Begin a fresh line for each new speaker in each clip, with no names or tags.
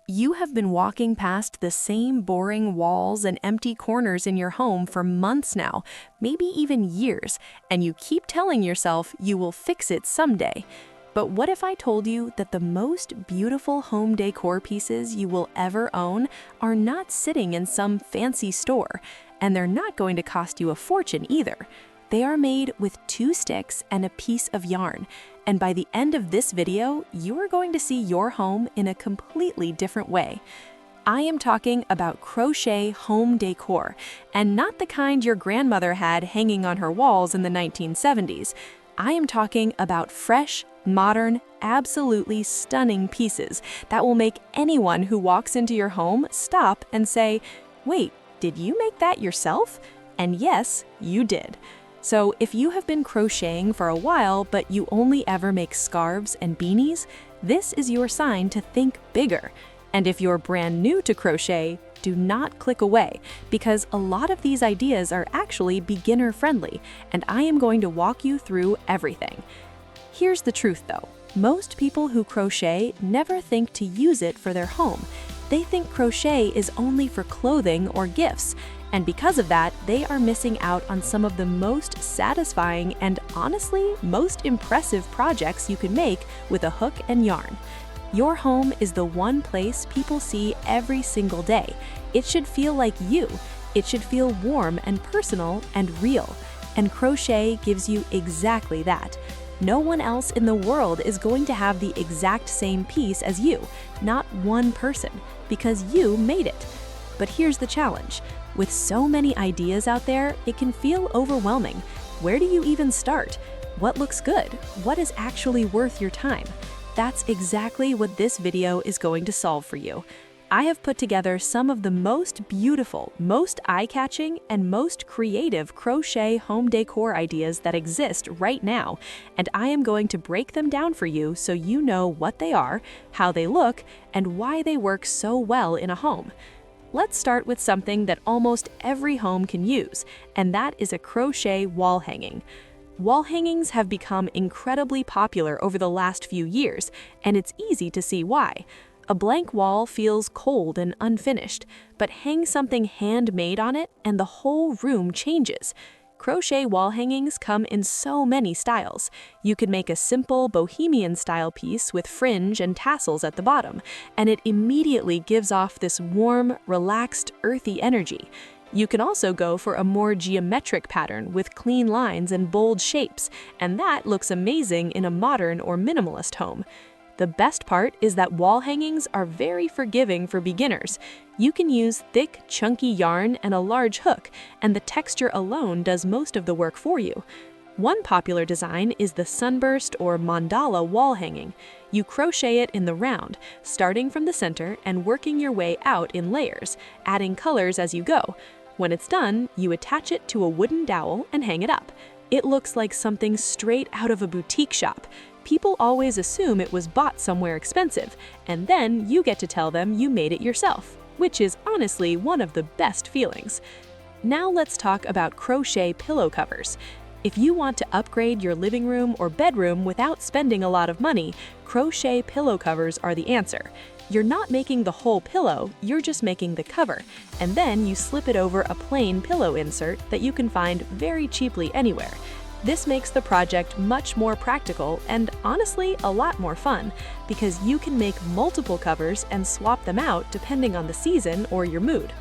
You have been walking past the same boring walls and empty corners in your home for months now, maybe even years, and you keep telling yourself you will fix it someday. But what if I told you that the most beautiful home decor pieces you will ever own are not sitting in some fancy store, and they're not going to cost you a fortune either? They are made with 2 sticks and a piece of yarn, and by the end of this video, you are going to see your home in a completely different way. I am talking about crochet home decor, and not the kind your grandmother had hanging on her walls in the 1970s. I am talking about fresh, modern, absolutely stunning pieces that will make anyone who walks into your home stop and say, "Wait, did you make that yourself?" And yes, you did. So if you have been crocheting for a while, but you only ever make scarves and beanies, this is your sign to think bigger. And if you're brand new to crochet, do not click away, because a lot of these ideas are actually beginner friendly, and I am going to walk you through everything. Here's the truth though, most people who crochet never think to use it for their home. They think crochet is only for clothing or gifts, and because of that, they are missing out on some of the most satisfying and honestly most impressive projects you can make with a hook and yarn. Your home is the one place people see every single day. It should feel like you. It should feel warm and personal and real. And crochet gives you exactly that. No one else in the world is going to have the exact same piece as you, not one person, because you made it. But here's the challenge. With so many ideas out there, it can feel overwhelming. Where do you even start? What looks good? What is actually worth your time? That's exactly what this video is going to solve for you. I have put together some of the most beautiful, most eye-catching, and most creative crochet home decor ideas that exist right now, and I am going to break them down for you so you know what they are, how they look, and why they work so well in a home. Let's start with something that almost every home can use, and that is a crochet wall hanging. Wall hangings have become incredibly popular over the last few years, and it's easy to see why. A blank wall feels cold and unfinished, but hang something handmade on it and the whole room changes. Crochet wall hangings come in so many styles. You could make a simple bohemian style piece with fringe and tassels at the bottom, and it immediately gives off this warm, relaxed, earthy energy. You can also go for a more geometric pattern with clean lines and bold shapes, and that looks amazing in a modern or minimalist home. The best part is that wall hangings are very forgiving for beginners. You can use thick, chunky yarn and a large hook, and the texture alone does most of the work for you. One popular design is the sunburst or mandala wall hanging. You crochet it in the round, starting from the center and working your way out in layers, adding colors as you go. When it's done, you attach it to a wooden dowel and hang it up. It looks like something straight out of a boutique shop. People always assume it was bought somewhere expensive, and then you get to tell them you made it yourself, which is honestly one of the best feelings. Now let's talk about crochet pillow covers. If you want to upgrade your living room or bedroom without spending a lot of money, crochet pillow covers are the answer. You're not making the whole pillow, you're just making the cover, and then you slip it over a plain pillow insert that you can find very cheaply anywhere. This makes the project much more practical and honestly a lot more fun, because you can make multiple covers and swap them out depending on the season or your mood.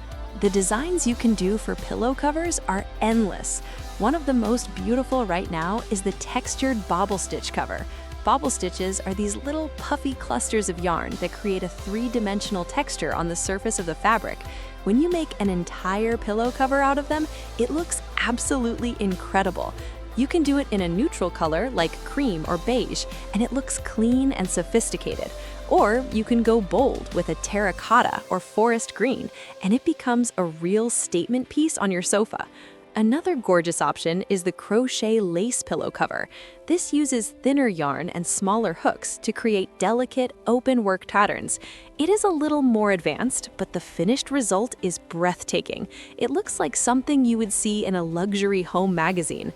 The designs you can do for pillow covers are endless. One of the most beautiful right now is the textured bobble stitch cover. Bobble stitches are these little puffy clusters of yarn that create a 3-dimensional texture on the surface of the fabric. When you make an entire pillow cover out of them, it looks absolutely incredible. You can do it in a neutral color like cream or beige, and it looks clean and sophisticated. Or you can go bold with a terracotta or forest green, and it becomes a real statement piece on your sofa. Another gorgeous option is the crochet lace pillow cover. This uses thinner yarn and smaller hooks to create delicate, open work patterns. It is a little more advanced, but the finished result is breathtaking. It looks like something you would see in a luxury home magazine.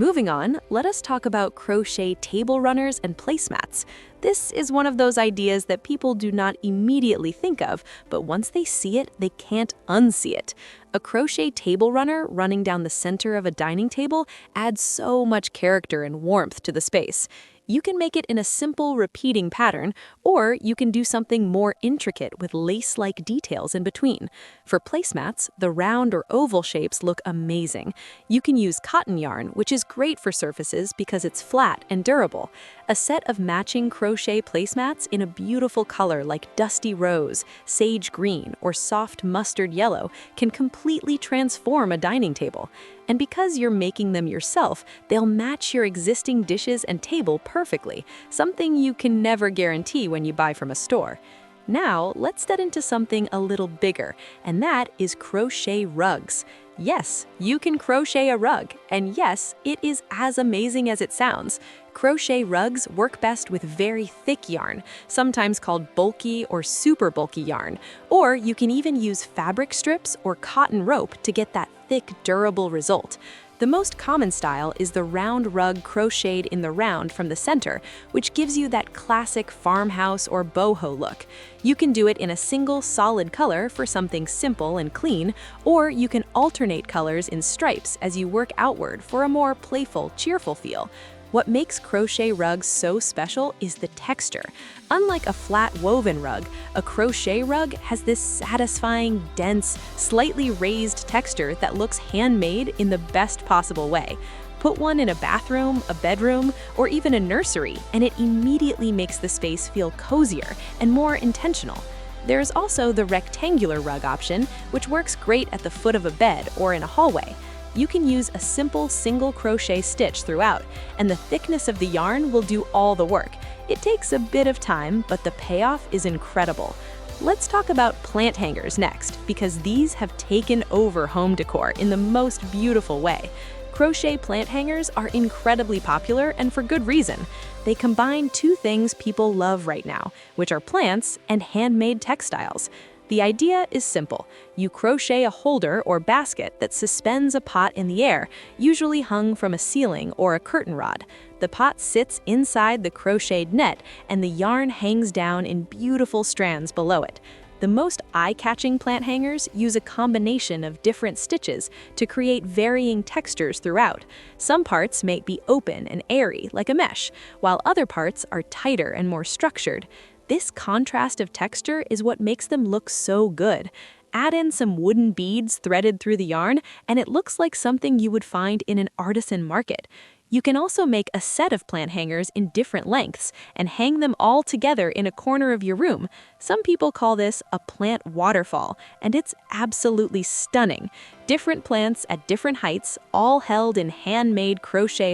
Moving on, let us talk about crochet table runners and placemats. This is one of those ideas that people do not immediately think of, but once they see it, they can't unsee it. A crochet table runner running down the center of a dining table adds so much character and warmth to the space. You can make it in a simple repeating pattern, or you can do something more intricate with lace-like details in between. For placemats, the round or oval shapes look amazing. You can use cotton yarn, which is great for surfaces because it's flat and durable. A set of matching crochet placemats in a beautiful color like dusty rose, sage green, or soft mustard yellow can completely transform a dining table. And because you're making them yourself, they'll match your existing dishes and table perfectly, something you can never guarantee when you buy from a store. Now, let's get into something a little bigger, and that is crochet rugs. Yes, you can crochet a rug, and yes, it is as amazing as it sounds. Crochet rugs work best with very thick yarn, sometimes called bulky or super bulky yarn, or you can even use fabric strips or cotton rope to get that thick, durable result. The most common style is the round rug crocheted in the round from the center, which gives you that classic farmhouse or boho look. You can do it in a single solid color for something simple and clean, or you can alternate colors in stripes as you work outward for a more playful, cheerful feel. What makes crochet rugs so special is the texture. Unlike a flat woven rug, a crochet rug has this satisfying, dense, slightly raised texture that looks handmade in the best possible way. Put one in a bathroom, a bedroom, or even a nursery, and it immediately makes the space feel cozier and more intentional. There's also the rectangular rug option, which works great at the foot of a bed or in a hallway. You can use a simple single crochet stitch throughout, and the thickness of the yarn will do all the work. It takes a bit of time, but the payoff is incredible. Let's talk about plant hangers next, because these have taken over home decor in the most beautiful way. Crochet plant hangers are incredibly popular, and for good reason. They combine two things people love right now, which are plants and handmade textiles. The idea is simple. You crochet a holder or basket that suspends a pot in the air, usually hung from a ceiling or a curtain rod. The pot sits inside the crocheted net, and the yarn hangs down in beautiful strands below it. The most eye-catching plant hangers use a combination of different stitches to create varying textures throughout. Some parts may be open and airy, like a mesh, while other parts are tighter and more structured. This contrast of texture is what makes them look so good. Add in some wooden beads threaded through the yarn, and it looks like something you would find in an artisan market. You can also make a set of plant hangers in different lengths and hang them all together in a corner of your room. Some people call this a plant waterfall, and it's absolutely stunning. Different plants at different heights, all held in handmade crochet